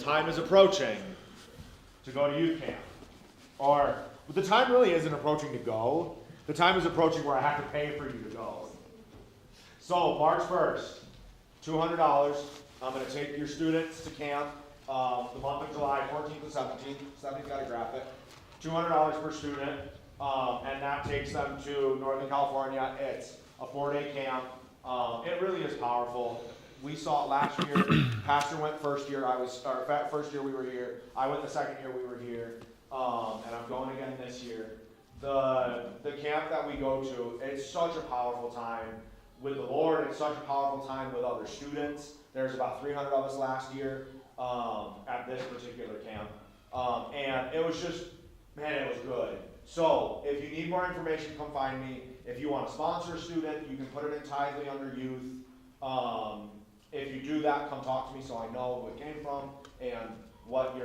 time is approaching to go to youth camp. But the time really isn't approaching to go. The time is approaching where I have to pay for you to go. So March 1st, $200. I'm going to take your students to camp the month of July, 14th and 17th. Stephanie's got a graphic. $200 per student, and that takes them to Northern California. It's a 4-day camp. It really is powerful. We saw it last year. Pastor went first year. First year we were here. I went the second year we were here, and I'm going again this year. The camp that we go to, it's such a powerful time with the Lord. It's such a powerful time with other students. There's about 300 of us last year at this particular camp, and it was just, man, it was good. So if you need more information, come find me. If you want to sponsor a student, you can put it in Tithely under youth. If you do that, come talk to me so I know who it came from and what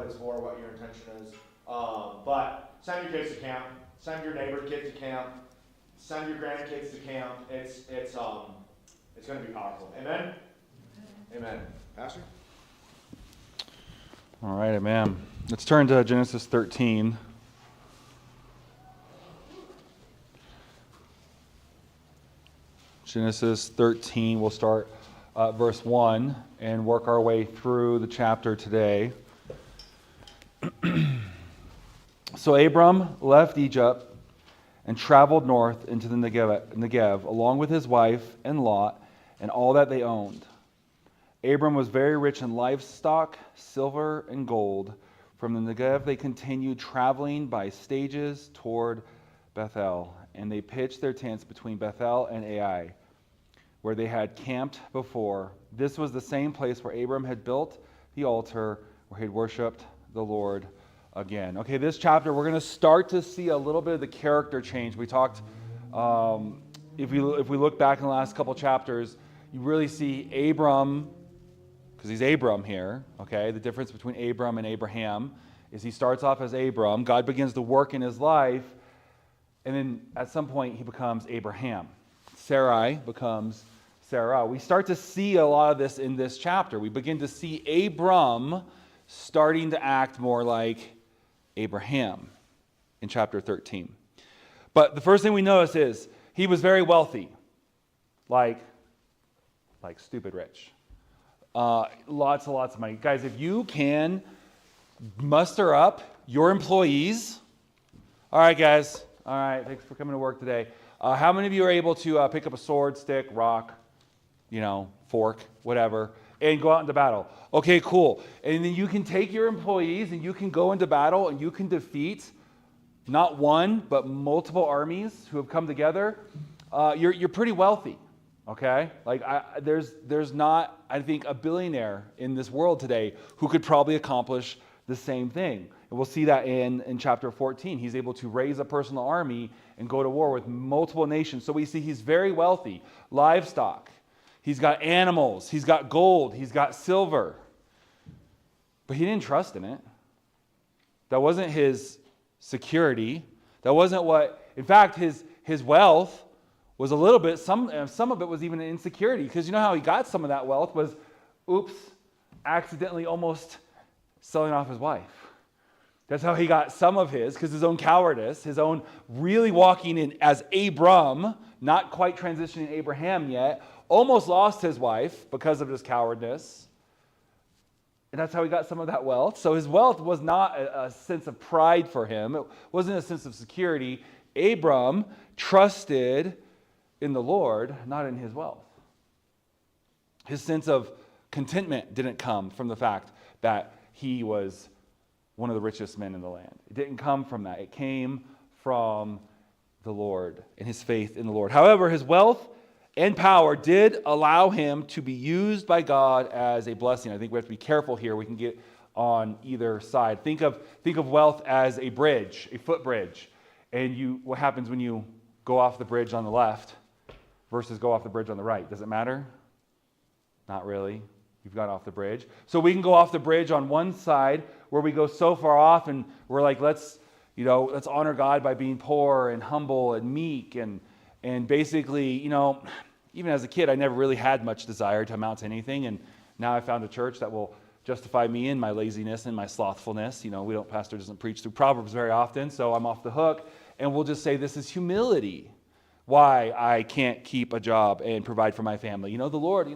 it's for, what your intention is. But send your kids to camp. Send your neighbor kid to camp. Send your grandkids to camp. It's going to be powerful. Amen? Amen. Pastor? All right, amen. Let's turn to Genesis 13. Genesis 13, we'll start verse 1 and work our way through the chapter today. So Abram left Egypt and traveled north into the Negev, along with his wife and Lot and all that they owned. Abram was very rich in livestock, silver, and gold. From the Negev they continued traveling by stages toward Bethel, and they pitched their tents between Bethel and Ai, where they had camped before. This was the same place where Abram had built the altar, where he had worshipped the Lord again. Okay, this chapter, we're going to start to see a little bit of the character change. We talked, if we look back in the last couple chapters, you really see Abram, because he's Abram here, okay? The difference between Abram and Abraham is he starts off as Abram. God begins to work in his life, and then at some point he becomes Abraham. Sarai becomes Sarah. We start to see a lot of this in this chapter. We begin to see Abram starting to act more like Abraham in chapter 13. But the first thing we notice is he was very wealthy, like stupid rich. Lots and lots of money. Guys, if you can muster up your employees, all right, guys, all right, thanks for coming to work today. How many of you are able to pick up a sword, stick, rock, fork, whatever, and go out into battle? Okay, cool. And then you can take your employees and you can go into battle and you can defeat not one, but multiple armies who have come together. You're pretty wealthy, okay? There's not, I think, a billionaire in this world today who could probably accomplish the same thing. And we'll see that in chapter 14. He's able to raise a personal army and go to war with multiple nations. So we see he's very wealthy. Livestock. He's got animals. He's got gold. He's got silver. But he didn't trust in it. That wasn't his security. That wasn't what, in fact, his wealth was a little bit, some of it was even an insecurity. Because you know how he got some of that wealth was, accidentally almost selling off his wife. That's how he got some of because his own cowardice, his own really walking in as Abram, not quite transitioning Abraham yet, almost lost his wife because of his cowardice. And that's how he got some of that wealth. So his wealth was not a sense of pride for him. It wasn't a sense of security. Abram trusted in the Lord, not in his wealth. His sense of contentment didn't come from the fact that he was one of the richest men in the land. It didn't come from that. It came from the Lord and his faith in the Lord. However, his wealth and power did allow him to be used by God as a blessing. I think we have to be careful here. We can get on either side. Think of wealth as a bridge, a footbridge. And what happens when you go off the bridge on the left versus go off the bridge on the right? Does it matter? Not really. You've got off the bridge. So we can go off the bridge on one side where we go so far off and we're like, let's honor God by being poor and humble and meek and basically, even as a kid, I never really had much desire to amount to anything. And now I found a church that will justify me and my laziness and my slothfulness. Pastor doesn't preach through Proverbs very often, so I'm off the hook. And we'll just say this is humility, why I can't keep a job and provide for my family. The Lord,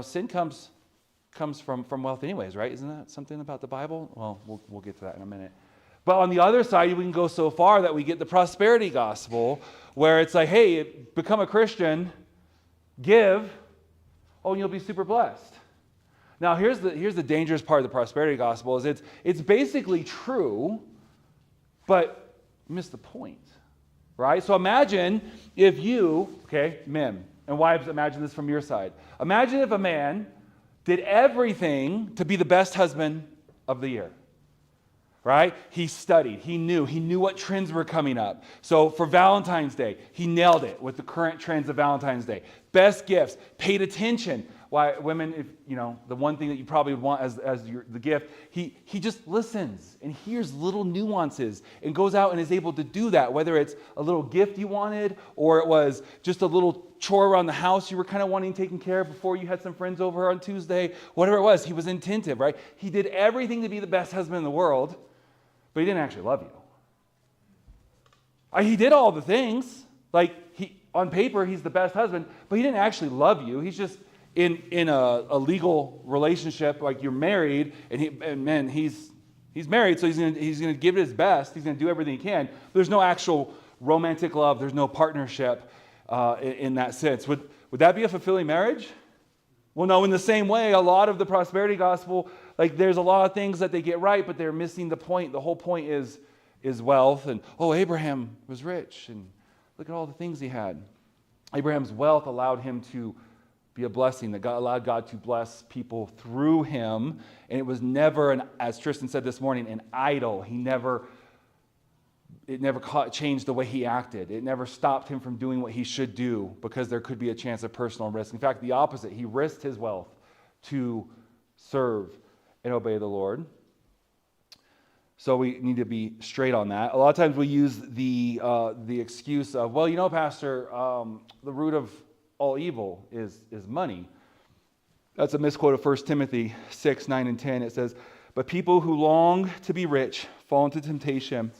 sin comes from wealth anyways, right? Isn't that something about the Bible? Well, we'll get to that in a minute. But on the other side, we can go so far that we get the prosperity gospel, where it's like, hey, become a Christian, give, and you'll be super blessed. Now, here's the dangerous part of the prosperity gospel is it's basically true, but you miss the point, right? So imagine if you, men and wives, imagine this from your side. Imagine if a man did everything to be the best husband of the year, right? He studied, he knew what trends were coming up. So for Valentine's Day, he nailed it with the current trends of Valentine's Day. Best gifts, paid attention. Why women, if the one thing that you probably would want as the gift, he just listens and hears little nuances and goes out and is able to do that, whether it's a little gift you wanted or it was just a little chore around the house you were kind of wanting taken care of before you had some friends over on Tuesday, whatever it was, he was attentive, right? He did everything to be the best husband in the world, but he didn't actually love you. He did all the things, on paper he's the best husband, but he didn't actually love you. He's just in a legal relationship, like you're married, and he's married, so he's gonna give it his best. He's gonna do everything he can. But there's no actual romantic love. There's no partnership in that sense. Would that be a fulfilling marriage? Well, no. In the same way, a lot of the prosperity gospel, there's a lot of things that they get right, but they're missing the point. The whole point is wealth, and Abraham was rich, and look at all the things he had. Abraham's wealth allowed him to be a blessing, that God allowed God to bless people through him. And it was never, as Tristan said this morning, an idol. It never changed the way he acted. It never stopped him from doing what he should do because there could be a chance of personal risk. In fact, the opposite. He risked his wealth to serve and obey the Lord. So we need to be straight on that. A lot of times we use the excuse of, Pastor, the root of all evil is money. That's a misquote of 1 Timothy 6, 9, and 10. It says, but people who long to be rich fall into temptation,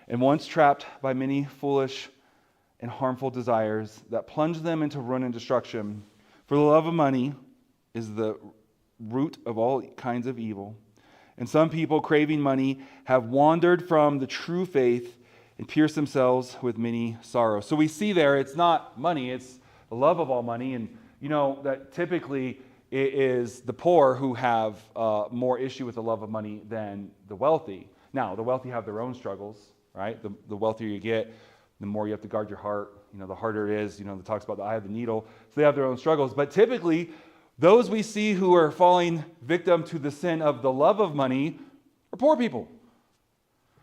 and once trapped by many foolish and harmful desires that plunge them into ruin and destruction. For the love of money is the root of all kinds of evil. And some people craving money have wandered from the true faith and pierced themselves with many sorrows. So we see there, it's not money, it's the love of all money. And that typically it is the poor who have more issue with the love of money than the wealthy. Now, the wealthy have their own struggles, right? The wealthier you get, the more you have to guard your heart. The harder it is. It talks about the eye of the needle. So they have their own struggles. But typically, those we see who are falling victim to the sin of the love of money are poor people.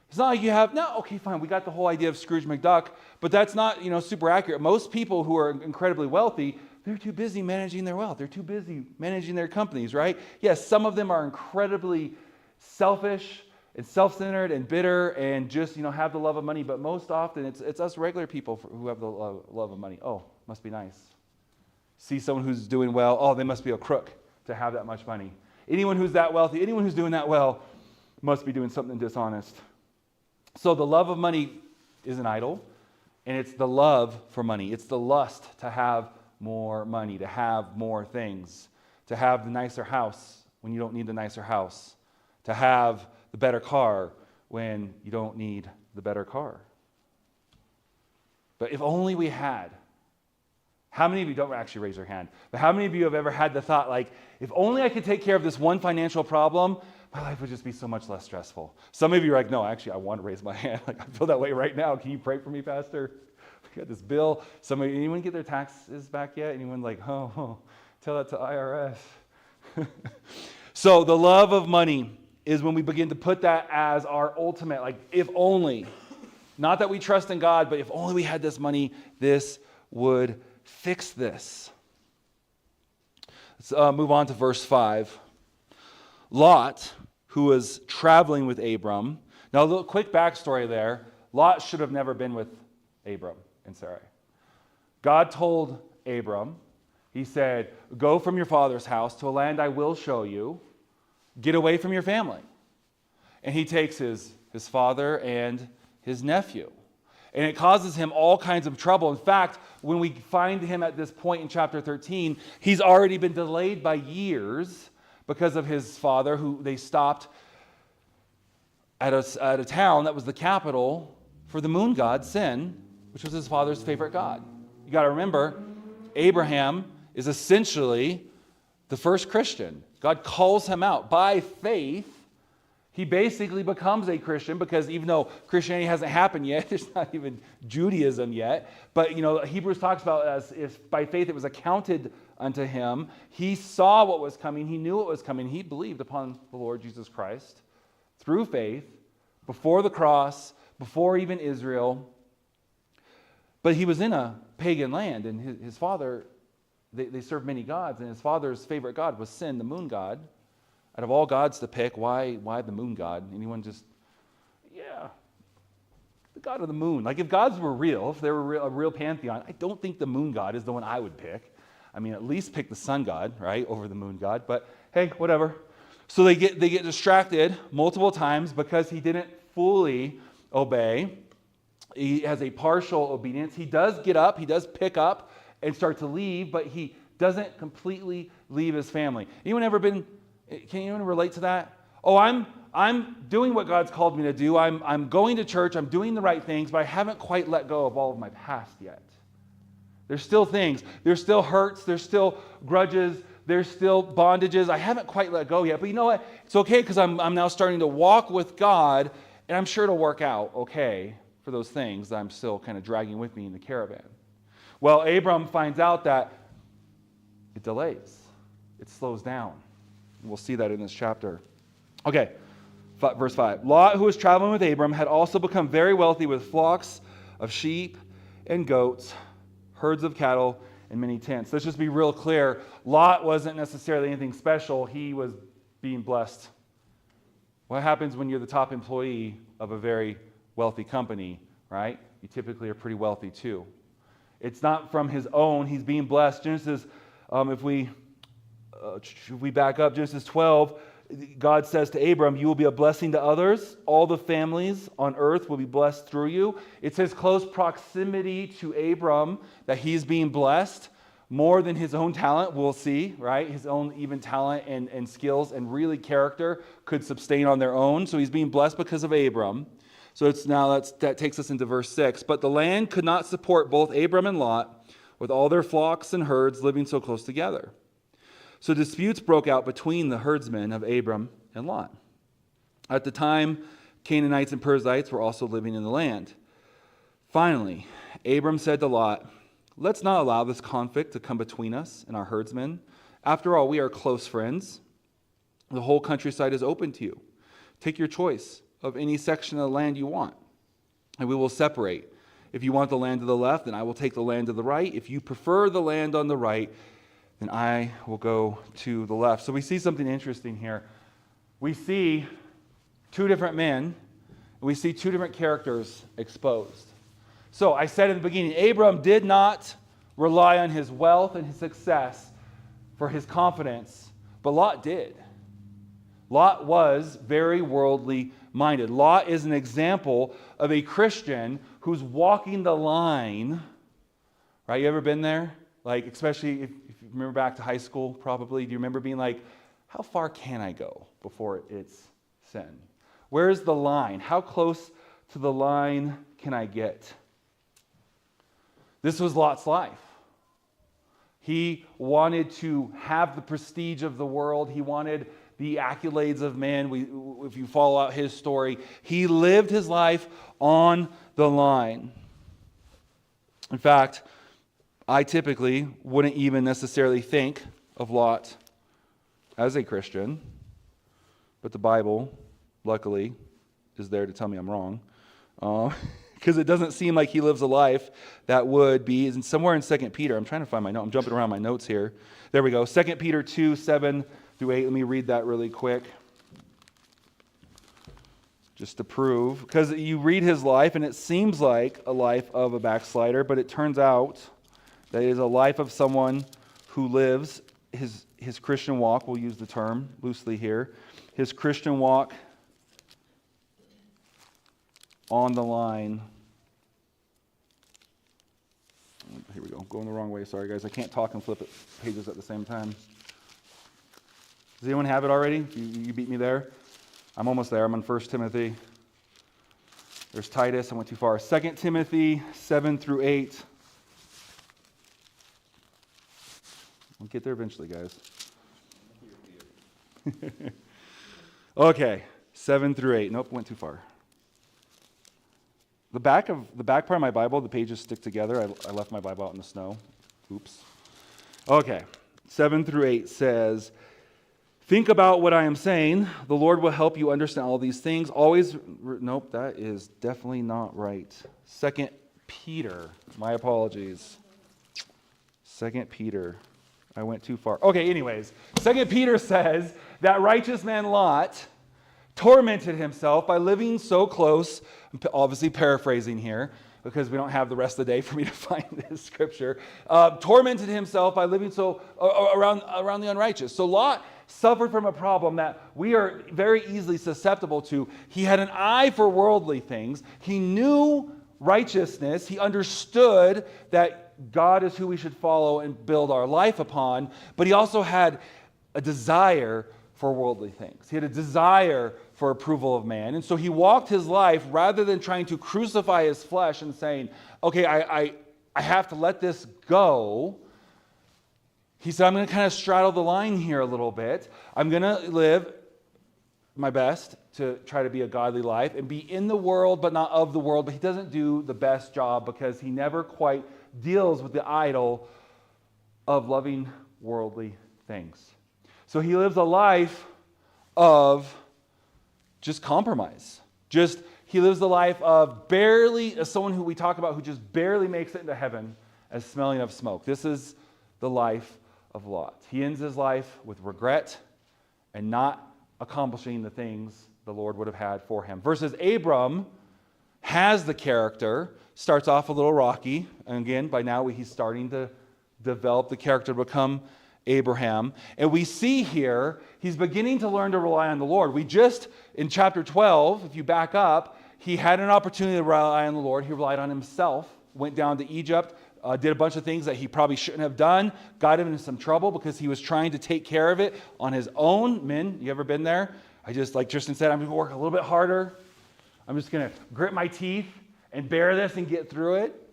It's not like you have, fine, we got the whole idea of Scrooge McDuck, but that's not, super accurate. Most people who are incredibly wealthy, they're too busy managing their wealth. They're too busy managing their companies, right? Yes, some of them are incredibly selfish and self-centered and bitter and just, have the love of money, but most often it's us regular people who have the love of money. Oh, must be nice. See someone who's doing well, they must be a crook to have that much money. Anyone who's that wealthy, anyone who's doing that well must be doing something dishonest. So the love of money is an idol, and it's the love for money. It's the lust to have more money, to have more things, to have the nicer house when you don't need the nicer house, to have the better car when you don't need the better car. But if only we had, how many of you, don't actually raise your hand, but how many of you have ever had the thought, if only I could take care of this one financial problem, my life would just be so much less stressful. Some of you are like, no, actually, I want to raise my hand. I feel that way right now. Can you pray for me, Pastor? We got this bill. Anyone get their taxes back yet? Anyone tell that to IRS. So the love of money is when we begin to put that as our ultimate, if only. Not that we trust in God, but if only we had this money, this would fix this. Let's move on to verse 5. Lot, who was traveling with Abram. Now, a little quick backstory there. Lot should have never been with Abram and Sarai. God told Abram, He said, go from your father's house to a land I will show you. Get away from your family. And he takes his father and his nephew. And it causes him all kinds of trouble. In fact, when we find him at this point in chapter 13, he's already been delayed by years because of his father, who they stopped at a town that was the capital for the moon god, Sin, which was his father's favorite god. You got to remember, Abraham is essentially the first Christian. God calls him out by faith. He basically becomes a Christian because even though Christianity hasn't happened yet, there's not even Judaism yet. But Hebrews talks about as if by faith it was accounted unto him. He saw what was coming. He knew what was coming. He believed upon the Lord Jesus Christ through faith, before the cross, before even Israel. But he was in a pagan land, and his father, they served many gods, and his father's favorite god was Sin, the moon god. Out of all gods to pick, why the moon god? Anyone just, the god of the moon. Like if gods were real, if there were a real pantheon, I don't think the moon god is the one I would pick. I mean, at least pick the sun god, right, over the moon god. But hey, whatever. So they get distracted multiple times because he didn't fully obey. He has a partial obedience. He does get up, he does pick up and start to leave, but he doesn't completely leave his family. Can anyone relate to that? Oh, I'm doing what God's called me to do. I'm going to church. I'm doing the right things, but I haven't quite let go of all of my past yet. There's still things. There's still hurts. There's still grudges. There's still bondages. I haven't quite let go yet. But you know what? It's okay because I'm now starting to walk with God, and I'm sure it'll work out okay for those things that I'm still kind of dragging with me in the caravan. Well, Abram finds out that it delays. It slows down. We'll see that in this chapter. Okay, verse 5. Lot, who was traveling with Abram, had also become very wealthy with flocks of sheep and goats, herds of cattle, and many tents. Let's just be real clear. Lot wasn't necessarily anything special. He was being blessed. What happens when you're the top employee of a very wealthy company, right? You typically are pretty wealthy too. It's not from his own. He's being blessed. Genesis, if we back up, Genesis 12, God says to Abram, you will be a blessing to others. All the families on earth will be blessed through you. It's his close proximity to Abram that he's being blessed more than his own talent, we'll see, right? His own even talent and skills and really character could sustain on their own. So he's being blessed because of Abram. So that takes us into verse 6. But the land could not support both Abram and Lot with all their flocks and herds living so close together. So disputes broke out between the herdsmen of Abram and Lot. At the time, Canaanites and Perizzites were also living in the land. Finally, Abram said to Lot, let's not allow this conflict to come between us and our herdsmen. After all, we are close friends. The whole countryside is open to you. Take your choice of any section of the land you want, and we will separate. If you want the land to the left, then I will take the land to the right. If you prefer the land on the right, then I will go to the left. So we see something interesting here. We see two different men, and we see two different characters exposed. So I said in the beginning, Abram did not rely on his wealth and his success for his confidence, but Lot did. Lot was very worldly minded. Lot is an example of a Christian who's walking the line. Right? You ever been there? Like, especially if you remember back to high school, probably. Do you remember being like, how far can I go before it's sin? Where's the line? How close to the line can I get? This was Lot's life. He wanted to have the prestige of the world. He wanted the accolades of men. If you follow out his story, he lived his life on the line. In fact, I typically wouldn't even necessarily think of Lot as a Christian, but the Bible, luckily, is there to tell me I'm wrong. Because it doesn't seem like he lives a life that would be, is somewhere in 2 Peter. I'm trying to find my note. I'm jumping around my notes here. There we go. 2 Peter 2, 7 through 8. Let me read that really quick. Just to prove. Because you read his life, and it seems like a life of a backslider, but it turns out that it is a life of someone who lives his Christian walk, we'll use the term loosely here, his Christian walk on the line. Here we go. I'm going the wrong way. Sorry, guys. I can't talk and flip pages at the same time. Does anyone have it already? You beat me there. I'm almost there. I'm on 1 Timothy. There's Titus. I went too far. 2 Timothy 7 through 8. We'll get there eventually, guys. Okay. 7 through 8. Nope, went too far. The back part of my Bible, the pages stick together. I left my Bible out in the snow. Oops. Okay. 7 through 8 says, think about what I am saying. The Lord will help you understand all these things. Always, nope, that is definitely not right. 2 Peter. My apologies. 2 Peter. I went too far. Okay, anyways. 2 Peter says that righteous man Lot tormented himself by living so close, I'm obviously paraphrasing here because we don't have the rest of the day for me to find this scripture, tormented himself by living so around the unrighteous. So Lot suffered from a problem that we are very easily susceptible to. He had an eye for worldly things. He knew righteousness. He understood that God is who we should follow and build our life upon, but he also had a desire for worldly things. He had a desire for approval of man. And so he walked his life rather than trying to crucify his flesh and saying, okay, I have to let this go. He said, I'm going to kind of straddle the line here a little bit. I'm going to live my best to try to be a godly life and be in the world, but not of the world. But he doesn't do the best job because he never quite deals with the idol of loving worldly things. So he lives a life of just compromise. He lives the life of barely, as someone who we talk about who just barely makes it into heaven as smelling of smoke. This is the life of Lot. He ends his life with regret and not accomplishing the things the Lord would have had for him. Versus Abram has the character, starts off a little rocky, and again, by now he's starting to develop the character to become Abraham. And we see here, he's beginning to learn to rely on the Lord. We just, in chapter 12, if you back up, he had an opportunity to rely on the Lord. He relied on himself, went down to Egypt, did a bunch of things that he probably shouldn't have done, got him into some trouble because he was trying to take care of it on his own. Men, you ever been there? I just, like Tristan said, I'm going to work a little bit harder. I'm just going to grit my teeth and bear this and get through it.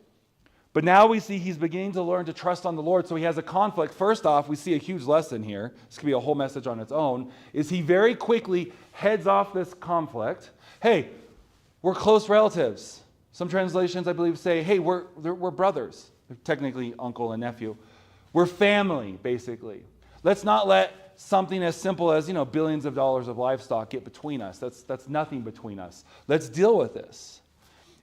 But now we see he's beginning to learn to trust on the Lord, so he has a conflict. First off, we see a huge lesson here. This could be a whole message on its own, is he very quickly heads off this conflict. Hey, we're close relatives. Some translations, I believe, say, hey, we're brothers. They're technically uncle and nephew. We're family, basically. Let's not let something as simple as, billions of dollars of livestock get between us. That's nothing between us. Let's deal with this.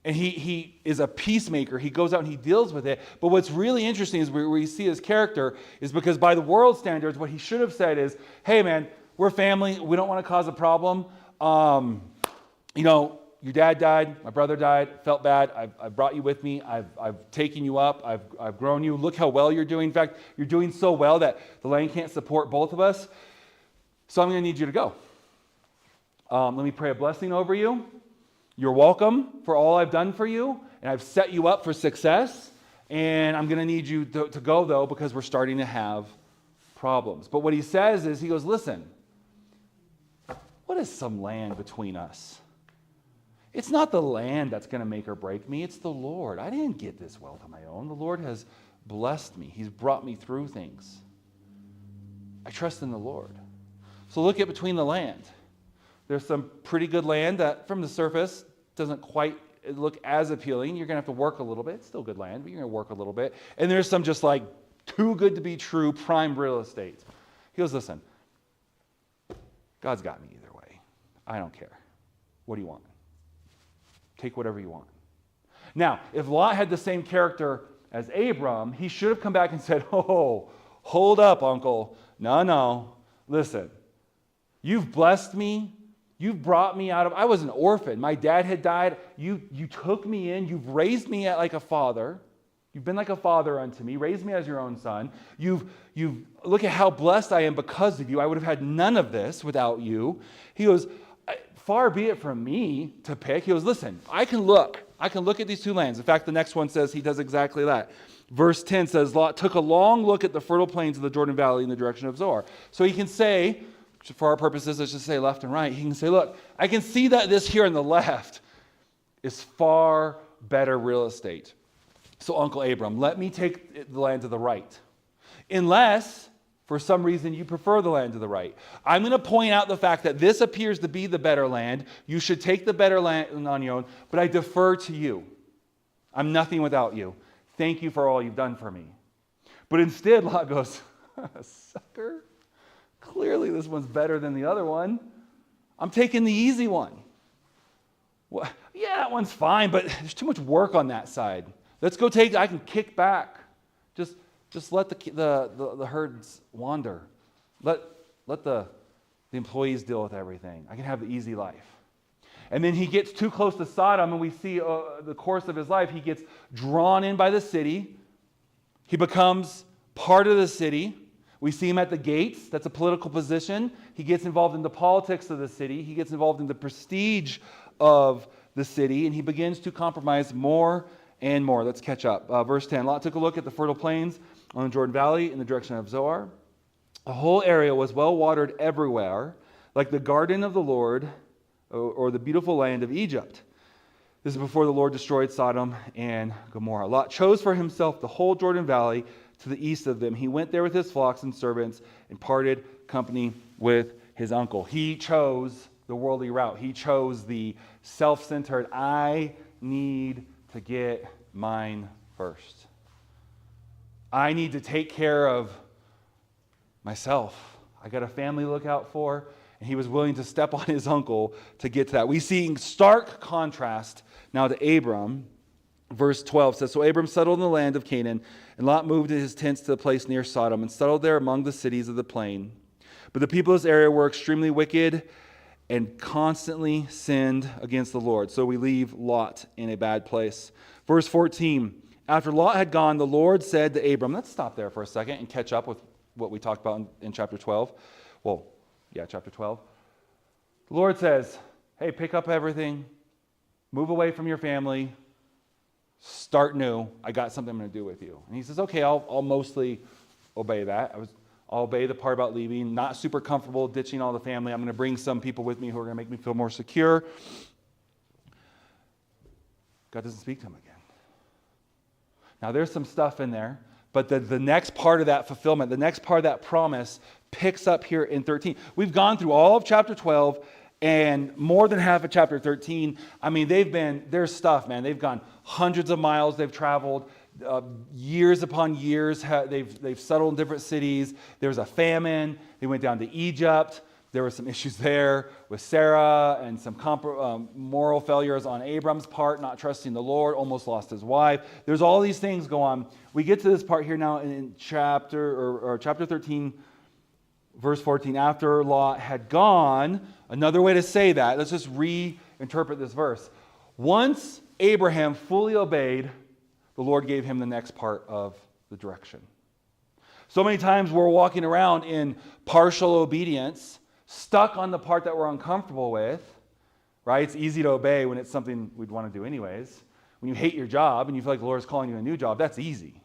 And he is a peacemaker. He goes out and he deals with it. But what's really interesting is where you see his character is because by the world standards, what he should have said is, hey, man, we're family. We don't want to cause a problem. Your dad died. My brother died. Felt bad. I've brought you with me. I've taken you up. I've grown you. Look how well you're doing. In fact, you're doing so well that the land can't support both of us. So I'm going to need you to go. Let me pray a blessing over you. You're welcome for all I've done for you, and I've set you up for success, and I'm going to need you to go, though, because we're starting to have problems. But what he says is, he goes, listen, what is some land between us? It's not the land that's going to make or break me. It's the Lord. I didn't get this wealth on my own. The Lord has blessed me. He's brought me through things. I trust in the Lord. So look at between the land. There's some pretty good land that from the surface doesn't quite look as appealing. You're going to have to work a little bit. It's still good land, but you're going to work a little bit. And there's some just like too good to be true prime real estate. He goes, listen, God's got me either way. I don't care. What do you want? Take whatever you want. Now, if Lot had the same character as Abram, he should have come back and said, oh, hold up, uncle. No. Listen, you've blessed me. You've brought me out of, I was an orphan. My dad had died. You took me in. You've raised me like a father. You've been like a father unto me, raised me as your own son. You've look at how blessed I am because of you. I would have had none of this without you. He goes, far be it from me to pick. He goes, listen, I can look at these two lands. In fact, the next one says he does exactly that. Verse 10 says, Lot took a long look at the fertile plains of the Jordan Valley in the direction of Zoar. So he can say, for our purposes, let's just say left and right. He can say, look, I can see that this here on the left is far better real estate. So Uncle Abram, let me take the land to the right. Unless, for some reason, you prefer the land to the right. I'm going to point out the fact that this appears to be the better land. You should take the better land on your own, but I defer to you. I'm nothing without you. Thank you for all you've done for me. But instead, Lot goes, sucker, clearly this one's better than the other one. I'm taking the easy one. Well, yeah, that one's fine, but there's too much work on that side. Let's go I can kick back. Just let the herds wander. Let the employees deal with everything. I can have the easy life. And then he gets too close to Sodom, and we see the course of his life. He gets drawn in by the city. He becomes part of the city. We see him at the gates. That's a political position. He gets involved in the politics of the city. He gets involved in the prestige of the city, and he begins to compromise more and more. Let's catch up. Verse 10, Lot took a look at the fertile plains on the Jordan Valley in the direction of Zoar. The whole area was well watered everywhere, like the garden of the Lord or the beautiful land of Egypt. This is before the Lord destroyed Sodom and Gomorrah. Lot chose for himself the whole Jordan Valley to the east of them. He went there with his flocks and servants and parted company with his uncle. He chose the worldly route. He chose the self-centered, I need to get mine first. I need to take care of myself. I got a family to look out for, and he was willing to step on his uncle to get to that. We see in stark contrast now to Abram. Verse 12 says, So Abram settled in the land of Canaan, and Lot moved his tents to a place near Sodom and settled there among the cities of the plain. But the people of this area were extremely wicked and constantly sinned against the Lord. So we leave Lot in a bad place. Verse 14, after Lot had gone, the Lord said to Abram, let's stop there for a second and catch up with what we talked about in chapter 12. Chapter 12. The Lord says, hey, pick up everything, move away from your family, start new. I got something I'm going to do with you. And he says, okay, I'll mostly obey that. I'll obey the part about leaving, not super comfortable ditching all the family. I'm going to bring some people with me who are going to make me feel more secure. God doesn't speak to him again. Now, there's some stuff in there, but the next part of that fulfillment, the next part of that promise picks up here in 13. We've gone through all of chapter 12 and more than half of chapter 13. I mean, there's stuff, man. They've gone hundreds of miles. They've traveled years upon years. They've settled in different cities. There was a famine. They went down to Egypt. There were some issues there with Sarah and some moral failures on Abram's part, not trusting the Lord, almost lost his wife. There's all these things go on. We get to this part here now in chapter 13, verse 14. After Lot had gone, another way to say that, let's just reinterpret this verse. Once Abraham fully obeyed, the Lord gave him the next part of the direction. So many times we're walking around in partial obedience, stuck on the part that we're uncomfortable with, right? It's easy to obey when it's something we'd want to do anyways. When you hate your job and you feel like the Lord is calling you a new job, that's easy.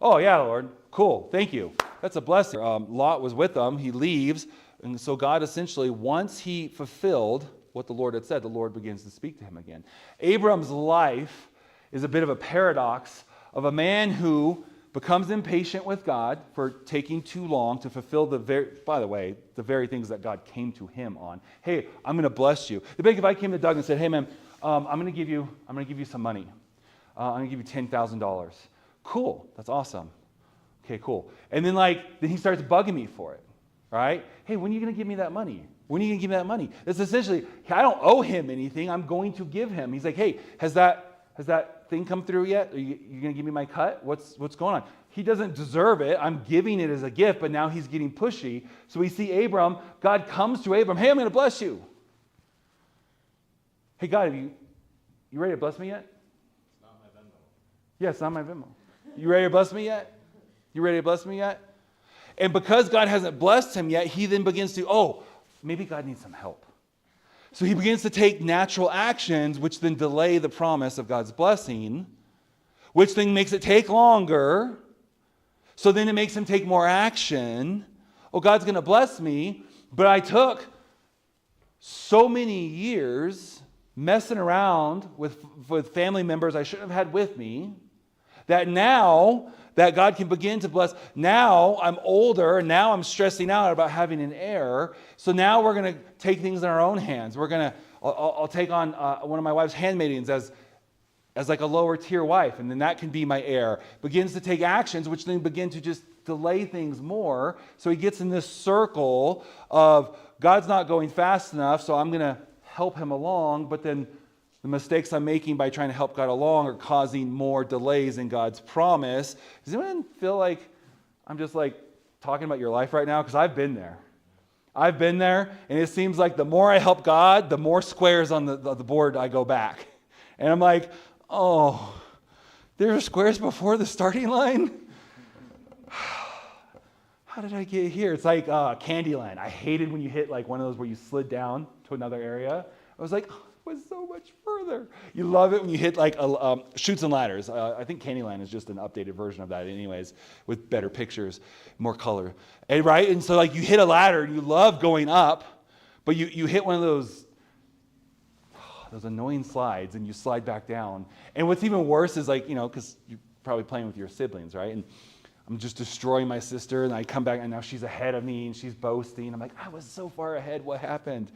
Oh, yeah, Lord. Cool. Thank you. That's a blessing. Lot was with them. He leaves. And so God essentially, once he fulfilled what the Lord had said, the Lord begins to speak to him again. Abram's life is a bit of a paradox of a man who becomes impatient with God for taking too long to fulfill the very things that God came to him on. Hey, I'm going to bless you. It'd be like if I came to Doug and said, hey, man, I'm going to give you some money. I'm going to give you $10,000. Cool. That's awesome. Okay, cool. And then he starts bugging me for it, right? Hey, when are you going to give me that money? When are you going to give me that money? It's essentially, I don't owe him anything. I'm going to give him. He's like, hey, has that thing come through yet? Are you going to give me my cut? What's going on? He doesn't deserve it. I'm giving it as a gift, but now he's getting pushy. So we see Abram. God comes to Abram. Hey, I'm going to bless you. Hey, God, you ready to bless me yet? It's not my Venmo. Yes, on my Venmo. You ready to bless me yet? You ready to bless me yet? And because God hasn't blessed him yet, he then begins to, maybe God needs some help. So he begins to take natural actions, which then delay the promise of God's blessing, which then makes it take longer. So then it makes him take more action. Oh, God's going to bless me, but I took so many years messing around with family members I shouldn't have had with me, that now that God can begin to bless, now I'm older, and now I'm stressing out about having an heir, so now we're going to take things in our own hands. I'll take on one of my wife's handmaidens as like a lower tier wife, and then that can be my heir. Begins to take actions, which then begin to just delay things more, so he gets in this circle of God's not going fast enough, so I'm going to help him along, but then the mistakes I'm making by trying to help God along are causing more delays in God's promise. Does anyone feel like I'm just like talking about your life right now? Because I've been there. I've been there, and it seems like the more I help God, the more squares on the board I go back. And I'm like, oh, there are squares before the starting line? How did I get here? It's like Candyland. I hated when you hit like one of those where you slid down to another area. I was like, it was so much further. You love it when you hit like Chutes and Ladders. I think Candyland is just an updated version of that anyways, with better pictures, more color. And, right? And so like you hit a ladder and you love going up, but you hit one of those annoying slides and you slide back down. And what's even worse is like, because you're probably playing with your siblings, right? And I'm just destroying my sister, and I come back and now she's ahead of me and she's boasting. I'm like, I was so far ahead. What happened?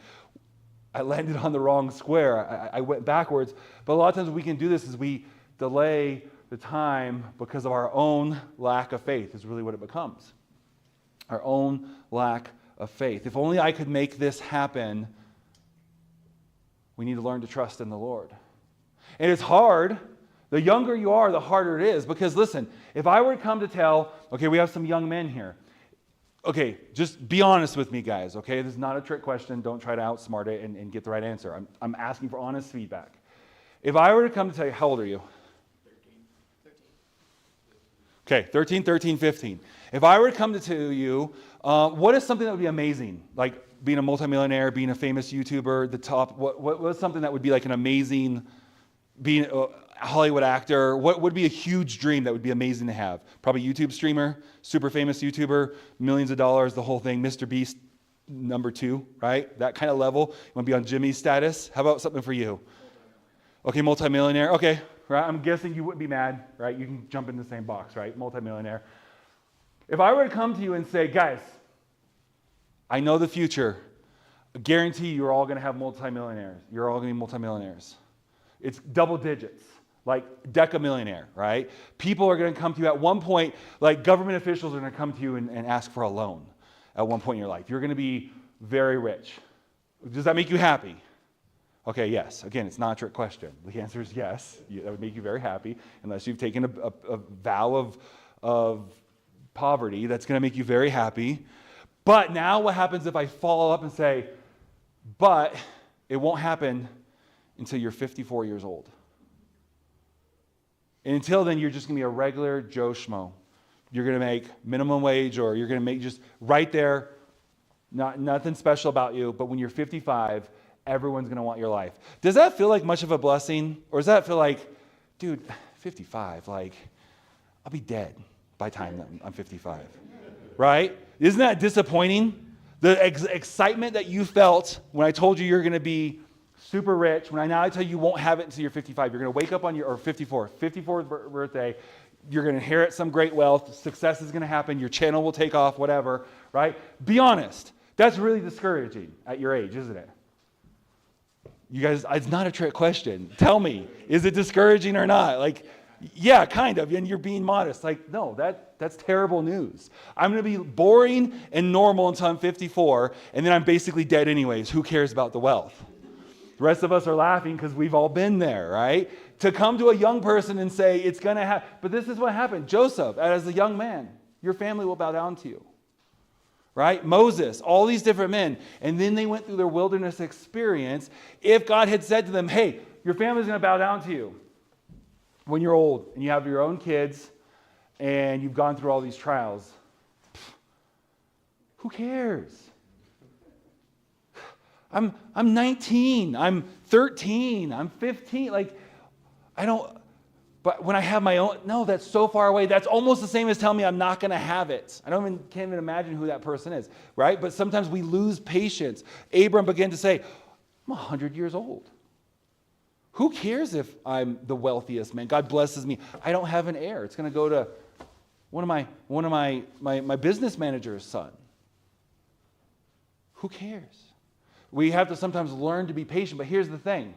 I landed on the wrong square. I went backwards. But a lot of times we can do this is we delay the time because of our own lack of faith is really what it becomes. Our own lack of faith. If only I could make this happen. We need to learn to trust in the Lord. And it's hard. The younger you are, the harder it is. Because listen, if I were to come to tell, okay, we have some young men here. Okay, just be honest with me, guys, okay? This is not a trick question. Don't try to outsmart it and get the right answer. I'm asking for honest feedback. If I were to come to tell you, how old are you? 13. Okay, 13, 15. If I were to come to tell you, what is something that would be amazing? Like being a multimillionaire, being a famous YouTuber, the top, what was something that would be like an amazing, being a Hollywood actor, what would be a huge dream that would be amazing to have? Probably YouTube streamer, super famous YouTuber, millions of dollars, the whole thing, Mr. Beast, number 2, right? That kind of level. You want to be on Jimmy's status? How about something for you? Okay, multimillionaire. Okay, right? I'm guessing you wouldn't be mad, right? You can jump in the same box, right? Multimillionaire. If I were to come to you and say, guys, I know the future. I guarantee you're all going to have multimillionaires. You're all going to be multimillionaires. It's double digits. Like decamillionaire, right? People are going to come to you at one point, like government officials are going to come to you and ask for a loan at one point in your life. You're going to be very rich. Does that make you happy? Okay, yes. Again, it's not a trick question. The answer is yes. That would make you very happy, unless you've taken a vow of poverty. That's going to make you very happy. But now what happens if I follow up and say, but it won't happen until you're 54 years old? And until then, you're just going to be a regular Joe Schmo. You're going to make minimum wage, or you're going to make just right there, nothing special about you. But when you're 55, everyone's going to want your life. Does that feel like much of a blessing? Or does that feel like, dude, 55, like, I'll be dead by the time I'm 55. Right? Isn't that disappointing? The excitement that you felt when I told you you're going to be super rich, when I tell you won't have it until you're 55, you're going to wake up on your, or 54th birthday, you're going to inherit some great wealth, success is going to happen, your channel will take off, whatever, right? Be honest. That's really discouraging at your age, isn't it? You guys, it's not a trick question. Tell me, is it discouraging or not? Like, yeah, kind of, and you're being modest. Like, no, that's terrible news. I'm going to be boring and normal until I'm 54, and then I'm basically dead anyways. Who cares about the wealth? The rest of us are laughing because we've all been there, right? To come to a young person and say, it's going to happen. But this is what happened. Joseph, as a young man, your family will bow down to you, right? Moses, all these different men. And then they went through their wilderness experience. If God had said to them, hey, your family's going to bow down to you, when you're old and you have your own kids and you've gone through all these trials, who cares? I'm 19, I'm 13, I'm 15. Like, I don't, but when I have my own, no, that's so far away. That's almost the same as telling me I'm not going to have it. Can't even imagine who that person is, right? But sometimes we lose patience. Abram began to say, I'm 100 years old. Who cares if I'm the wealthiest man? God blesses me. I don't have an heir. It's going to go to one of my business manager's son. Who cares? We have to sometimes learn to be patient, but here's the thing.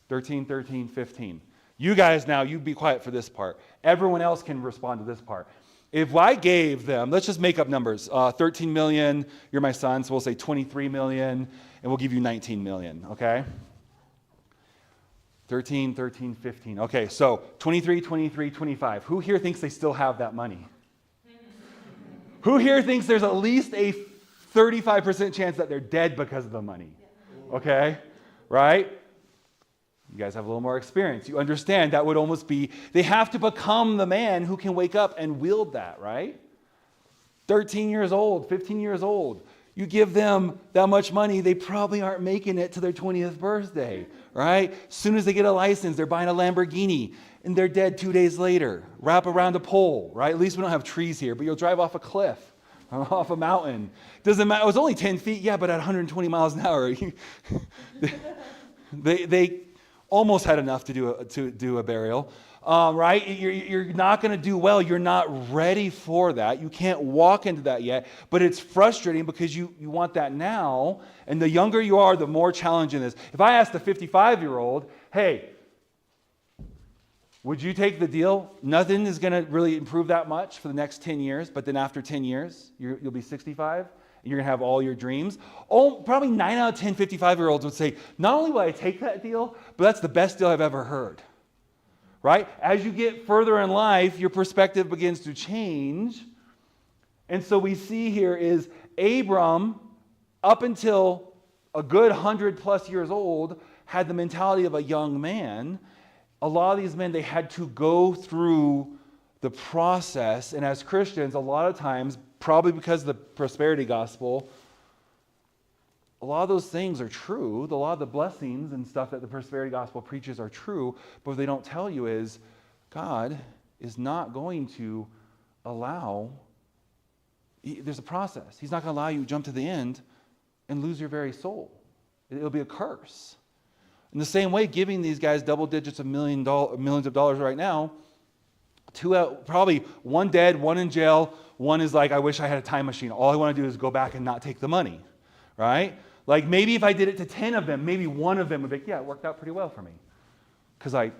13, 15. You guys now, you be quiet for this part. Everyone else can respond to this part. If I gave them, let's just make up numbers, 13 million, you're my son, so we'll say 23 million, and we'll give you 19 million, okay? 13, 15. Okay, so 23, 25. Who here thinks they still have that money? Who here thinks there's at least a 35% chance that they're dead because of the money? Okay, right? You guys have a little more experience. You understand that would almost be, they have to become the man who can wake up and wield that, right? 13 years old, 15 years old. You give them that much money, they probably aren't making it to their 20th birthday, right? As soon as they get a license, they're buying a Lamborghini, and they're dead 2 days later. Wrap around a pole, right? At least we don't have trees here, but you'll drive off a cliff, off a mountain. Doesn't matter. It was only 10 feet, yeah, but at 120 miles an hour, they almost had enough to do a burial, right? You're not going to do well. You're not ready for that. You can't walk into that yet, but it's frustrating because you want that now, and the younger you are, the more challenging it is. If I asked a 55-year-old, hey, would you take the deal? Nothing is going to really improve that much for the next 10 years, but then after 10 years, you'll be 65, and you're going to have all your dreams. Oh, probably 9 out of 10 55-year-olds would say, not only will I take that deal, but that's the best deal I've ever heard. Right? As you get further in life, your perspective begins to change. And so we see here is Abram, up until a good 100+ years old, had the mentality of a young man. A lot of these men, they had to go through the process. And as Christians, a lot of times, probably because of the prosperity gospel, a lot of those things are true. A lot of the blessings and stuff that the prosperity gospel preaches are true. But what they don't tell you is God is not going to allow, there's a process. He's not going to allow you to jump to the end and lose your very soul. It'll be a curse. In the same way, giving these guys double digits of millions of dollars right now, probably one dead, one in jail, one is like, I wish I had a time machine. All I want to do is go back and not take the money, right? Like maybe if I did it to 10 of them, maybe one of them would be like, yeah, it worked out pretty well for me. Because I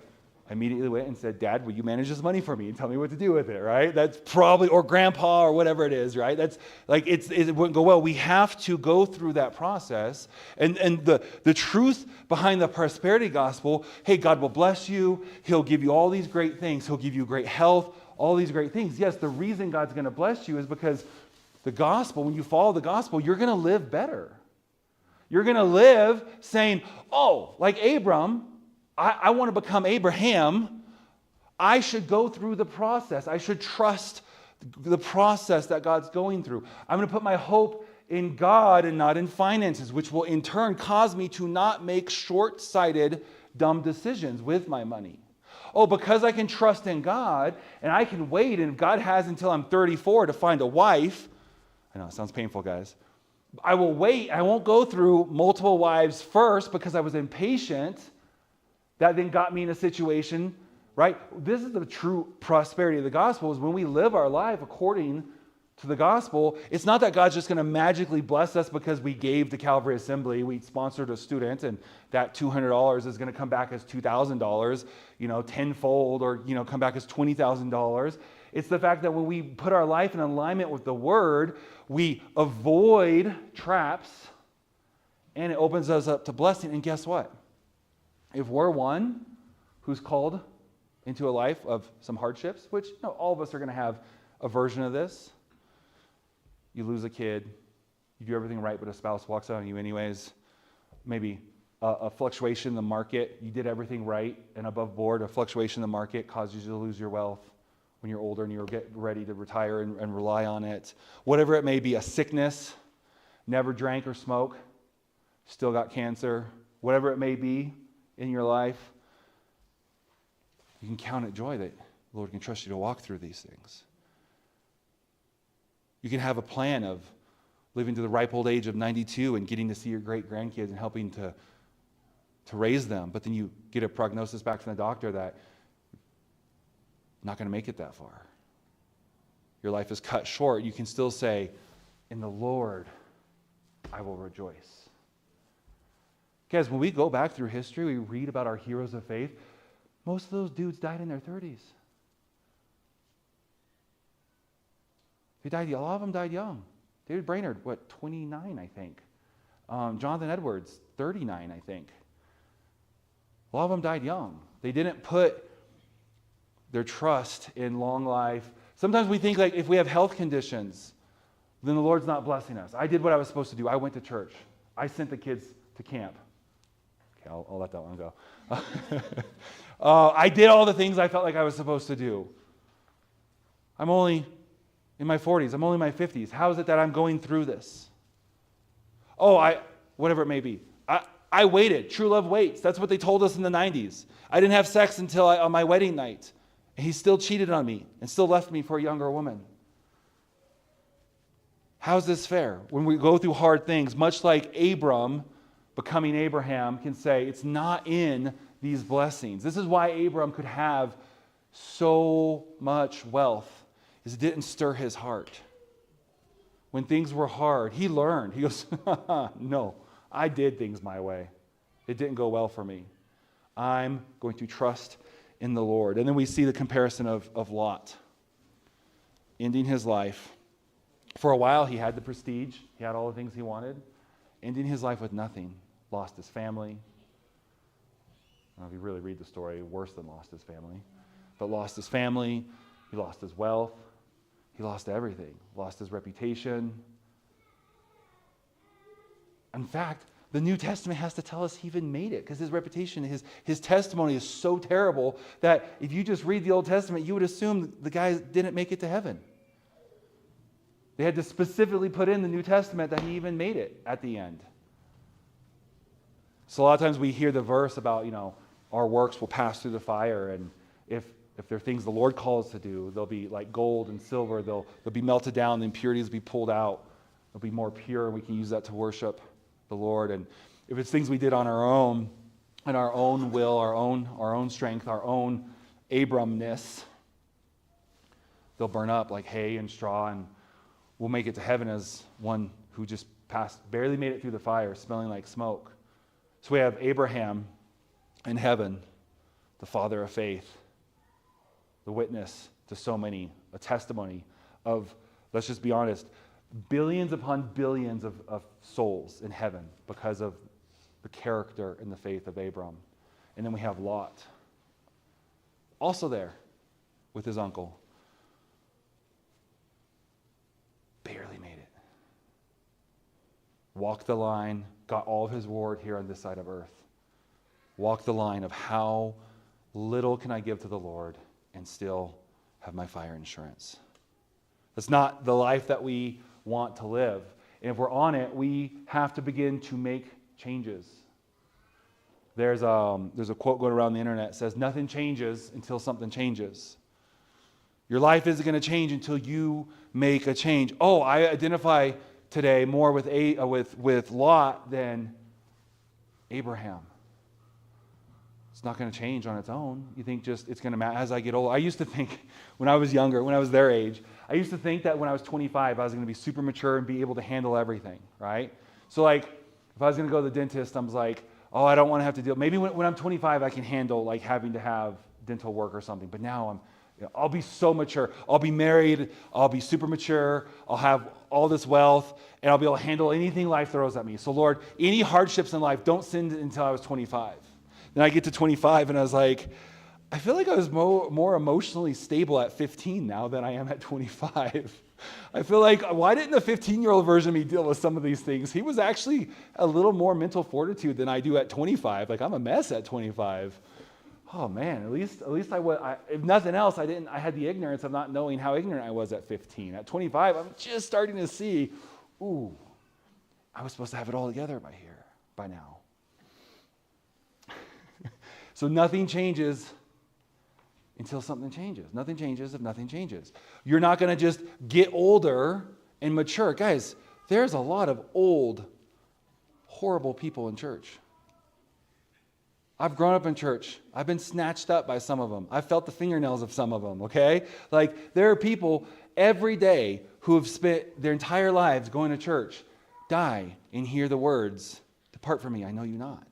immediately went and said, Dad, will you manage this money for me and tell me what to do with it, right? That's probably, or Grandpa or whatever it is, right? That's like, it wouldn't go well. We have to go through that process. And the truth behind the prosperity gospel, hey, God will bless you. He'll give you all these great things. He'll give you great health, all these great things. Yes, the reason God's going to bless you is because the gospel, when you follow the gospel, you're going to live better. You're going to live saying, oh, like Abram, I want to become Abraham. I should go through the process. I should trust the process that God's going through. I'm going to put my hope in God and not in finances, which will in turn cause me to not make short-sighted, dumb decisions with my money. Oh, because I can trust in God and I can wait, and if God has until I'm 34 to find a wife, I know it sounds painful, guys. I will wait. I won't go through multiple wives first because I was impatient. That then got me in a situation, right? This is the true prosperity of the gospel, is when we live our life according to the gospel. It's not that God's just going to magically bless us because we gave to Calvary Assembly, we sponsored a student, and that $200 is going to come back as $2,000, tenfold, or, come back as $20,000. It's the fact that when we put our life in alignment with the Word, we avoid traps, and it opens us up to blessing. And guess what? If we're one who's called into a life of some hardships, which all of us are going to have a version of this. You lose a kid, you do everything right, but a spouse walks out on you anyways. Maybe a fluctuation in the market, you did everything right and above board, a fluctuation in the market causes you to lose your wealth when you're older and you're getting ready to retire and rely on it. Whatever it may be, a sickness, never drank or smoked, still got cancer, whatever it may be in your life, you can count it joy that the Lord can trust you to walk through these things. You can have a plan of living to the ripe old age of 92 and getting to see your great-grandkids and helping to raise them, but then you get a prognosis back from the doctor that you're not going to make it that far. Your life is cut short. You can still say, in the Lord I will rejoice. Guys, when we go back through history, we read about our heroes of faith, most of those dudes died in their 30s. A lot of them died young. David Brainerd, 29, I think. Jonathan Edwards, 39, I think. A lot of them died young. They didn't put their trust in long life. Sometimes we think like if we have health conditions, then the Lord's not blessing us. I did what I was supposed to do. I went to church. I sent the kids to camp. Okay, I'll let that one go. I did all the things I felt like I was supposed to do. I'm only in my 40s. I'm only in my 50s. How is it that I'm going through this? Whatever it may be. I waited. True love waits. That's what they told us in the 90s. I didn't have sex until on my wedding night. And he still cheated on me and still left me for a younger woman. How's this fair? When we go through hard things, much like Abram becoming Abraham can say, it's not in these blessings. This is why Abram could have so much wealth, is it didn't stir his heart. When things were hard, he learned. He goes, no, I did things my way. It didn't go well for me. I'm going to trust in the Lord. And then we see the comparison of Lot, ending his life. For a while, he had the prestige. He had all the things he wanted. Ending his life with nothing. Lost his family. Well, if you really read the story, worse than lost his family. But lost his family. He lost his wealth. He lost everything. Lost his reputation. In fact, the New Testament has to tell us he even made it because his reputation, his testimony is so terrible that if you just read the Old Testament, you would assume the guy didn't make it to heaven. They had to specifically put in the New Testament that he even made it at the end. So a lot of times we hear the verse about, our works will pass through the fire, and if there are things the Lord calls to do, they'll be like gold and silver, they'll be melted down, the impurities will be pulled out, they'll be more pure, and we can use that to worship the Lord. And if it's things we did on our own, in our own will, our own strength, our own Abramness, they'll burn up like hay and straw, and we'll make it to heaven as one who just barely made it through the fire, smelling like smoke. So we have Abraham in heaven, the father of faith, the witness to so many, a testimony of, let's just be honest, billions upon billions of souls in heaven because of the character and the faith of Abram. And then we have Lot, also there with his uncle. Barely made it. Walked the line, got all of his reward here on this side of earth. Walked the line of how little can I give to the Lord and still have my fire insurance. That's not the life that we want to live. And if we're on it, we have to begin to make changes. There's a quote going around the internet that says, nothing changes until something changes. Your life isn't going to change until you make a change. I identify today more with Lot than Abraham. It's not going to change on its own. You think just it's going to matter as I get older. I used to think when I was younger, when I was their age, I used to think that when I was 25, I was going to be super mature and be able to handle everything, right? So like, if I was going to go to the dentist, I was like, I don't want to have to deal. Maybe when I'm 25, I can handle like having to have dental work or something. But now I'll be so mature. I'll be married. I'll be super mature. I'll have all this wealth, and I'll be able to handle anything life throws at me. So Lord, any hardships in life, don't send it until I was 25. Then I get to 25, and I was like, I feel like I was more emotionally stable at 15 now than I am at 25. I feel like, why didn't the 15-year-old version of me deal with some of these things? He was actually a little more mental fortitude than I do at 25. Like, I'm a mess at 25. Oh man, at least if nothing else, I had the ignorance of not knowing how ignorant I was at 15. At 25, I'm just starting to see, ooh, I was supposed to have it all together by now. So nothing changes until something changes. Nothing changes if nothing changes. You're not going to just get older and mature. Guys, there's a lot of old, horrible people in church. I've grown up in church. I've been snatched up by some of them. I've felt the fingernails of some of them, okay? Like, there are people every day who have spent their entire lives going to church, die and hear the words, "Depart from me, I know you not."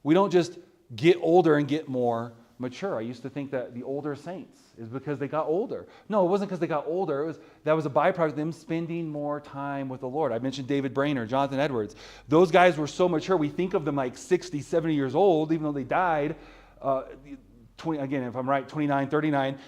We don't just get older and get more mature. I used to think that the older saints is because they got older. No, it wasn't because they got older. That was a byproduct of them spending more time with the Lord. I mentioned David Brainerd, Jonathan Edwards. Those guys were so mature. We think of them like 60, 70 years old, even though they died, again, if I'm right, 29, 39.